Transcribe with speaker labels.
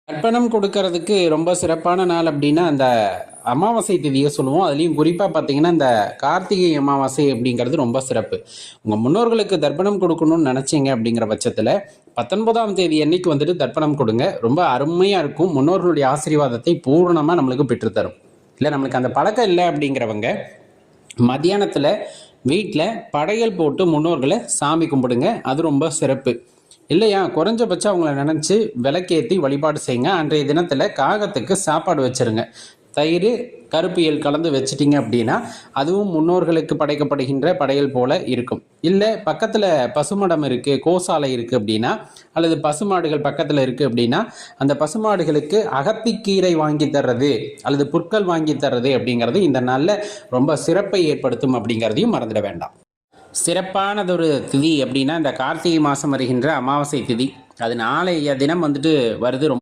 Speaker 1: தர்ப்பணம் கொடுக்கறதுக்கு ரொம்ப சிறப்பான நாள் அப்படின்னா அந்த அமாவாசை திதியை சொல்லுவோம். அதுலேயும் குறிப்பாக பார்த்தீங்கன்னா இந்த கார்த்திகை அமாவாசை அப்படிங்கிறது ரொம்ப சிறப்பு. உங்கள் முன்னோர்களுக்கு தர்ப்பணம் கொடுக்கணும்னு நினச்சிங்க அப்படிங்கிற பட்சத்தில் 19ஆம் தேதி அன்னைக்கு வந்துட்டு தர்ப்பணம் கொடுங்க. ரொம்ப அருமையாக இருக்கும். முன்னோர்களுடைய ஆசீர்வாதத்தை பூரணமாக நம்மளுக்கு பெற்றுத்தரும். இல்லை நம்மளுக்கு அந்த பழக்கம் இல்லை அப்படிங்கிறவங்க மத்தியானத்தில் வீட்டில் படையல் போட்டு முன்னோர்களை சாமி கும்பிடுங்க. அது ரொம்ப சிறப்பு. இல்லையா, குறைஞ்சபட்சம் அவங்கள நினச்சி விளக்கேற்றி வழிபாடு செய்யுங்க. அன்றைய தினத்தில் காகத்துக்கு சாப்பாடு வச்சுருங்க. தயிர் கருப்பியல் கலந்து வச்சிட்டிங்க அப்படின்னா அதுவும் முன்னோர்களுக்கு படைக்கப்படுகின்ற படையல் போல இருக்கும். இல்லை பக்கத்தில் பசுமடம் இருக்குது, கோசாலை இருக்குது அப்படின்னா, அல்லது பசுமாடுகள் பக்கத்தில் இருக்குது அப்படின்னா அந்த பசுமாடுகளுக்கு அகத்திக்கீரை வாங்கி தர்றது அல்லது புற்கள் வாங்கி தர்றது அப்படிங்கிறது இந்த நாளில் ரொம்ப சிறப்பை ஏற்படுத்தும் அப்படிங்கிறதையும் மறந்துட வேண்டாம். சிறப்பானதொரு திதி அப்படின்னா இந்த கார்த்திகை மாதம் வருகின்ற அமாவாசை திதி. அது நாளைய தினம் வந்துட்டு வருது.